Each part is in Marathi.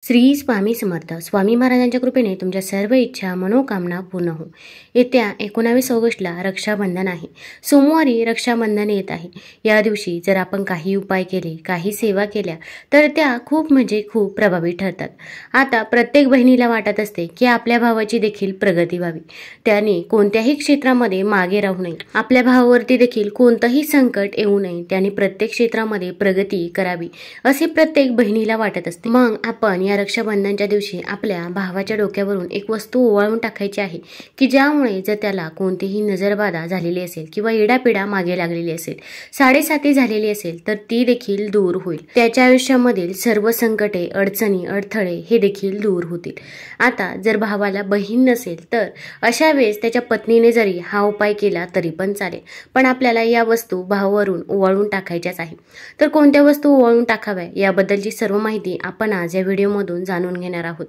श्री स्वामी समर्थ. स्वामी महाराजांच्या कृपेने तुमच्या सर्व इच्छा मनोकामना पूर्ण हो. येत्या 19 ऑगस्टला रक्षाबंधन आहे. सोमवारी रक्षाबंधन येत आहे. या दिवशी जर आपण काही उपाय केले, काही सेवा केल्या तर त्या खूप खूप प्रभावी ठरतात. आता प्रत्येक बहिणीला वाटत असते की आपल्या भावाची देखील प्रगती व्हावी, त्याने कोणत्याही क्षेत्रामध्ये मागे राहू नये, आपल्या भावावरती देखील कोणतंही संकट येऊ नये, त्याने प्रत्येक क्षेत्रामध्ये प्रगती करावी असे प्रत्येक बहिणीला वाटत असते. मग आपण या रक्षाबंधनच्या दिवशी आपल्या भावाच्या डोक्यावरून एक वस्तू ओवाळून टाकायची आहे की ज्यामुळे जर त्याला कोणतीही नजरबाधा झालेली असेल किंवा इडापिडा मागे लागलेली असेल, साडेसाती झालेली असेल तर ती देखील दूर होईल. त्याच्या आयुष्यामधील सर्व संकटे, अडचणी, अडथळे हे देखील दूर होतील. आता जर भावाला बहीण नसेल तर अशा वेळेस त्याच्या पत्नीने जरी हा उपाय केला तरी पण चालेल, पण आपल्याला या वस्तू भावावरून ओवाळून टाकायच्याच आहे. तर कोणत्या वस्तू ओवाळून टाकाव्या याबद्दलची सर्व माहिती आपण आज या व्हिडिओमधून जाणून घेणार आहोत.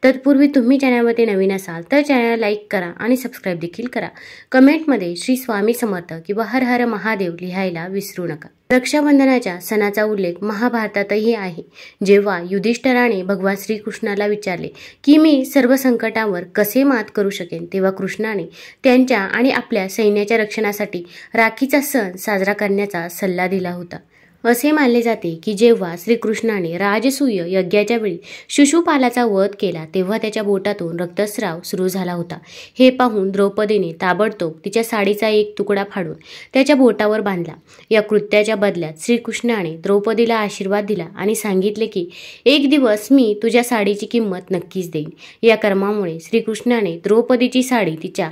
तत्पूर्वी तुम्ही चॅनलवरती नवीन असाल तर चॅनल लाईक करा आणि सबस्क्राईब देखील करा. कमेंटमध्ये श्री स्वामी समर्थ किंवा हर हर महादेव लिहायला विसरू नका. रक्षाबंधनाच्या सणाचा उल्लेख महाभारतातही आहे. जेव्हा युधिष्ठिराने भगवान श्रीकृष्णाला विचारले की मी सर्व संकटावर कसे मात करू शकेन, तेव्हा कृष्णाने त्यांच्या आणि आपल्या सैन्याच्या रक्षणासाठी राखीचा सण साजरा करण्याचा सल्ला दिला होता. असे मानले जाते की जेव्हा श्रीकृष्णाने राजसूय यज्ञाच्या वेळी शिशुपालाचा वध केला तेव्हा त्याच्या बोटातून रक्तस्राव सुरू झाला होता. हे पाहून द्रौपदीने ताबडतोब तिच्या साडीचा एक तुकडा फाडून त्याच्या बोटावर बांधला. या कृत्याच्या बदल्यात श्रीकृष्णाने द्रौपदीला आशीर्वाद दिला आणि सांगितले की एक दिवस मी तुझ्या साडीची किंमत नक्कीच देईन. या कर्मामुळे श्रीकृष्णाने द्रौपदीची साडी तिच्या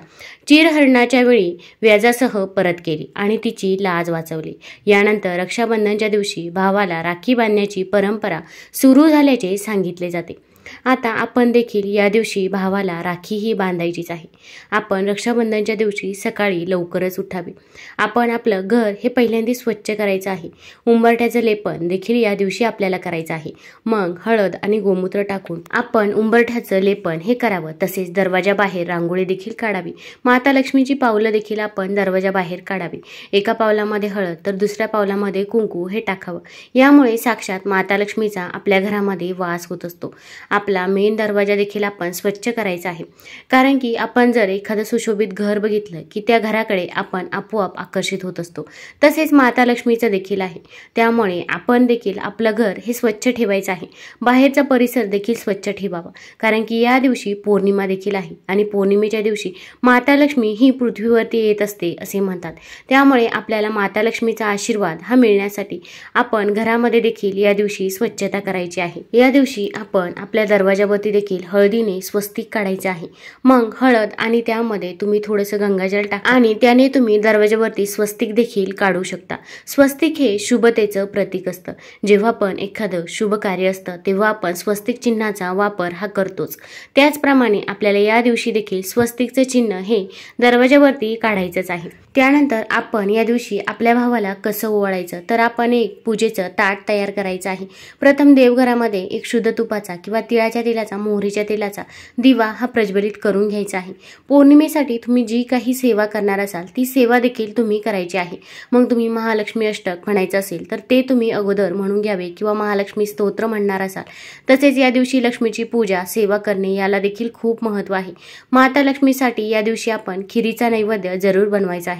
चिरहरणाच्या वेळी व्याजासह परत केली आणि तिची लाज वाचवली. यानंतर रक्षाबंधनच्या दिवशी भावाला राखी बांधण्याची परंपरा सुरू झाल्याचे सांगितले जाते. आता आपण देखील या दिवशी भावाला राखीही बांधायचीच आहे. आपण रक्षाबंधनच्या दिवशी सकाळी लवकरच उठावे. आपण आपलं घर हे पहिल्यांदा स्वच्छ करायचं आहे. उंबरठ्याचं लेपन देखील या दिवशी आपल्याला करायचं आहे. मग हळद आणि गोमूत्र टाकून आपण उंबरठ्याचं लेपन हे करावं. तसेच दरवाजाबाहेर रांगोळी देखील काढावी. माता लक्ष्मीची पावलं देखील आपण दरवाजाबाहेर काढावी. एका पावलामध्ये हळद तर दुसऱ्या पावलामध्ये कुंकू हे टाकावं. यामुळे साक्षात माता लक्ष्मीचा आपल्या घरामध्ये वास होत असतो. आपला मेन दरवाजा देखील आपण स्वच्छ करायचा आहे, कारण की आपण जर एखादं सुशोभित घर बघितलं की त्या घराकडे आपण आपोआप आकर्षित होत असतो. तसेच माता लक्ष्मीचं देखील आहे, त्यामुळे आपण देखील आपलं घर हे स्वच्छ ठेवायचं आहे. बाहेरचा परिसर देखील स्वच्छ ठेवावा, कारण की या दिवशी पौर्णिमा देखील आहे आणि पौर्णिमेच्या दिवशी माता लक्ष्मी ही पृथ्वीवरती येत असते असे म्हणतात. त्यामुळे आपल्याला माता लक्ष्मीचा आशीर्वाद हा मिळण्यासाठी आपण घरामध्ये देखील या दिवशी स्वच्छता करायची आहे. या दिवशी आपण आपल्या दरवाजावरती देखील हळदीने स्वस्तिक काढायचे आहे. मग हळद आणि त्यामध्ये तुम्ही थोडंसं गंगाजल टाका आणि त्याने तुम्ही दरवाजावरती स्वस्तिक देखील काढू शकता. स्वस्तिक हे शुभतेचं प्रतीक असतं. जेव्हा पण एखादं शुभ कार्य असतं तेव्हा आपण स्वस्तिक चिन्हाचा वापर हा करतोच. त्याचप्रमाणे आपल्याला या दिवशी देखील स्वस्तिकचं चिन्ह हे दरवाजावरती काढायचंच आहे. त्यानंतर आपण या दिवशी आपल्या भावाला कसं ओवाळायचं तर आपण एक पूजेचं ताट तयार करायचं आहे. प्रथम देवघरामध्ये एक शुद्ध तुपाचा किंवा तिळाच्या तेलाचा, मोहरीच्या तेलाचा दिवा हा प्रज्वलित करून घ्यायचा आहे. पौर्णिमेसाठी तुम्ही जी काही सेवा करणार असाल ती सेवा देखील तुम्ही करायची आहे. मग तुम्ही महालक्ष्मी अष्टक म्हणायचं असेल तर ते तुम्ही अगोदर म्हणून घ्यावे किंवा महालक्ष्मी स्तोत्र म्हणणार असाल. तसेच या दिवशी लक्ष्मीची पूजा सेवा करणे याला देखील खूप महत्त्व आहे. माता लक्ष्मीसाठी या दिवशी आपण खिरीचा नैवेद्य जरूर बनवायचा आहे.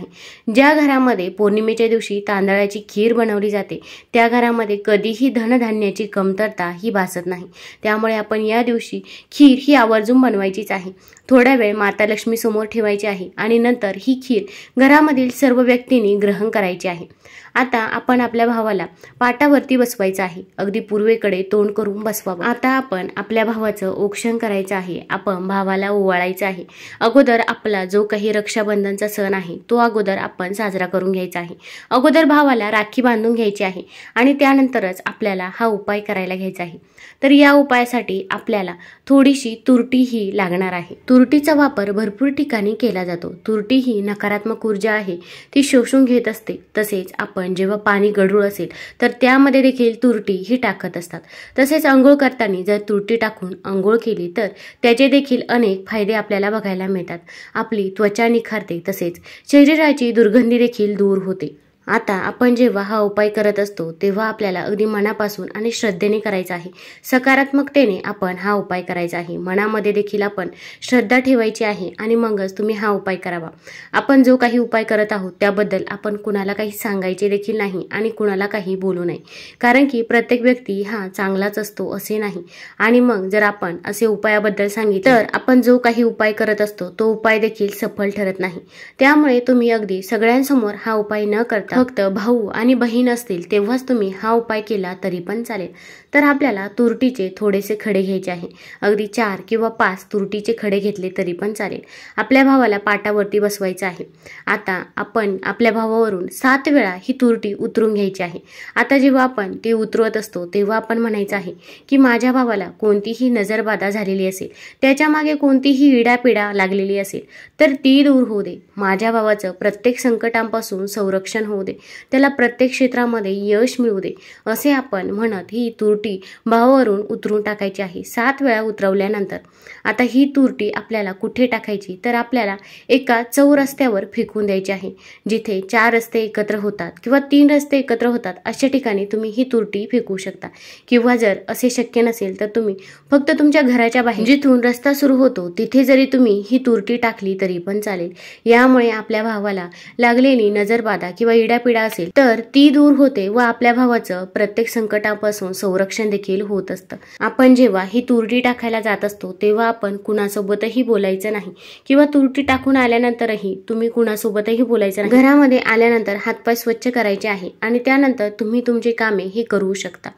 ज्या घरामध्ये पौर्णिमेच्या दिवशी तांदळाची खीर बनवली जाते त्या घरामध्ये कधीही धनधान्याची कमतरता ही भासत नाही. त्यामुळे आपण या दिवशी खीर ही आवर्जून बनवायचीच आहे. थोडा वेळ माता लक्ष्मी समोर ठेवायची आहे आणि नंतर ही खीर घरामधील सर्व व्यक्तींनी ग्रहण करायची आहे. आता आपण आपल्या भावाला पाटावरती बसवायचं आहे. अगदी पूर्वेकडे तोंड करून बसवावं. आता आपण आपल्या भावाचं औक्षण करायचं आहे. आपण भावाला ओवाळायचं आहे. अगोदर आपला जो काही रक्षाबंधनचा सण आहे तो अगोदर आपण साजरा करून घ्यायचा आहे. अगोदर भावाला राखी बांधून घ्यायची आहे आणि त्यानंतरच आपल्याला हा उपाय करायला घ्यायचा आहे. तर या उपायासाठी आपल्याला थोडीशी तुरटी ही लागणार आहे. तुरटीचा वापर भरपूर ठिकाणी केला जातो. तुरटी ही नकारात्मक ऊर्जा आहे ती शोषून घेत असते. तसेच आपण जेव्हा पाणी गढूळ असेल तर त्यामध्ये देखील तुरटी ही टाकत असतात. तसेच अंघोळ करताना जर तुरटी टाकून अंघोळ केली तर त्याचे देखील अनेक फायदे आपल्याला बघायला मिळतात. आपली त्वचा निखारते, तसेच शरीराची दुर्गंधी देखील दूर होते. आता आपण जेव्हा हा उपाय करत असतो तेव्हा आपल्याला अगदी मनापासून आणि श्रद्धेने करायचा आहे. सकारात्मकतेने आपण हा उपाय करायचा आहे. मनामध्ये देखील आपण श्रद्धा ठेवायची आहे आणि मगच तुम्ही हा उपाय करावा. आपण जो काही उपाय करत आहोत त्याबद्दल आपण कुणाला काही सांगायचे देखील नाही आणि कुणाला काही बोलू नये. कारण की प्रत्येक व्यक्ती हा चांगलाच असतो असे नाही. आणि मग जर आपण असे उपायाबद्दल सांगितले तर आपण जो काही उपाय करत असतो तो उपाय देखील सफल ठरत नाही. त्यामुळे तुम्ही अगदी सगळ्यांसमोर हा उपाय न करता फक्त भाऊ आणि बहीण असतील तेव्हाच तुम्ही हा उपाय केला तरी पण चालेल. तर आपल्याला तुरटीचे थोडेसे खडे घ्यायचे आहे. अगदी 4 किंवा 5 तुरटीचे खडे घेतले तरी पण चालेल. आपल्या भावाला पाटावरती बसवायचं आहे. आता आपण आपल्या भावावरून 7 वेळा ही तुरटी उतरून घ्यायची आहे. आता जेव्हा आपण ती उतरवत असतो तेव्हा आपण म्हणायचं आहे की माझ्या भावाला कोणतीही नजरबाधा झालेली असेल, त्याच्या मागे कोणतीही इडापिडा लागलेली असेल तर ती दूर होऊ दे. माझ्या भावाचं प्रत्येक संकटांपासून संरक्षण होऊ दे. त्याला प्रत्येक क्षेत्रामध्ये यश मिळू दे. असे आपण म्हणत ही तुरटी भावावरून उतरून टाकायची आहे. 7 वेळा उतरवल्यानंतर आता ही तुरटी आपल्याला कुठे टाकायची तर आपल्याला एका चौरस्त्यावर फेकून द्यायची आहे. जिथे 4 रस्ते एकत्र होतात किंवा 3 रस्ते एकत्र होतात अशा ठिकाणी तुम्ही ही तुरटी फेकू शकता. किंवा जर असे शक्य नसेल तर तुम्ही फक्त तुमच्या घराच्या बाहेर जिथून रस्ता सुरू होतो तिथे जरी तुम्ही ही तुरटी टाकली तरी पण चालेल. यामुळे आपल्या भावाला लागलेली नजरबाधा किंवा इडापिडा असेल तर ती दूर होते व आपल्या भावाचं प्रत्येक संकटापासून संरक्षण देखील होत असतं. आपण जेव्हा ही तुरटी टाकायला जात असतो तेव्हा आपण कुणासोबतही बोलायचं नाही किंवा तुरटी टाकून आल्यानंतरही तुम्ही कुणासोबतही बोलायचं नाही. घरामध्ये आल्यानंतर हातपाय स्वच्छ करायचे आहे आणि त्यानंतर तुम्ही तुमची कामे हे करू शकता.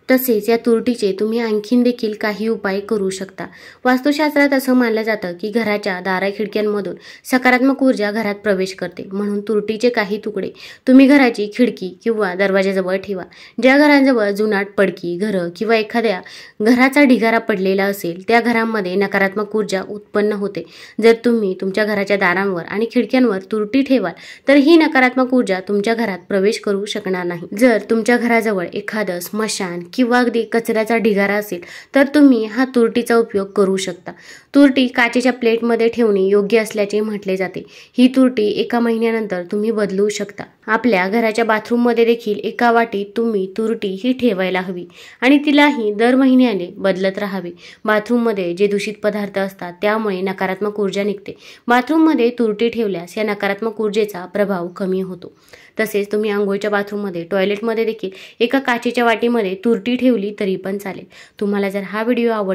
तसेच या तुरटीचे तुम्ही आणखीन देखील काही उपाय करू शकता. वास्तुशास्त्रात असं मानलं जातं की घराच्या दारा खिडक्यांमधून सकारात्मक ऊर्जा घरात प्रवेश करते. म्हणून तुरटीचे काही तुकडे तुम्ही घराची खिडकी किंवा दरवाजाजवळ ठेवा. ज्या घरांजवळ जुनाट पडकी घरं किंवा एखाद्या घराचा ढिगारा पडलेला असेल त्या घरांमध्ये नकारात्मक ऊर्जा उत्पन्न होते. जर तुम्ही तुमच्या घराच्या दारांवर आणि खिडक्यांवर तुरटी ठेवाल तर ही नकारात्मक ऊर्जा तुमच्या घरात प्रवेश करू शकणार नाही. जर तुमच्या घराजवळ एखादं स्मशान किंवा अगदी कचऱ्याचा ढिगारा असेल तर तुम्ही हा तुरटीचा उपयोग करू शकता. तुरटी काचेच्या प्लेटमध्ये ठेवणे योग्य असल्याचे म्हटले जाते. ही तुरटी 1 महिन्यानंतर तुम्ही बदलू शकता. आपल्या घराच्या बाथरूममध्ये देखील एका वाटीत तुम्ही तुरटी ही ठेवायला हवी आणि तिलाही दर महिन्याने बदलत राहावे. बाथरूममध्ये जे दूषित पदार्थ असतात त्यामुळे नकारात्मक ऊर्जा निघते. बाथरूममध्ये तुरटी ठेवल्यास या नकारात्मक ऊर्जेचा प्रभाव कमी होतो. तसेच तुम्ही आंघोळीच्या बाथरूममध्ये टॉयलेटमध्ये देखील एका काचेच्या वाटीमध्ये तुरटी ठेवली तरी पण चालेल. तुम्हाला जर हा व्हिडिओ आवडला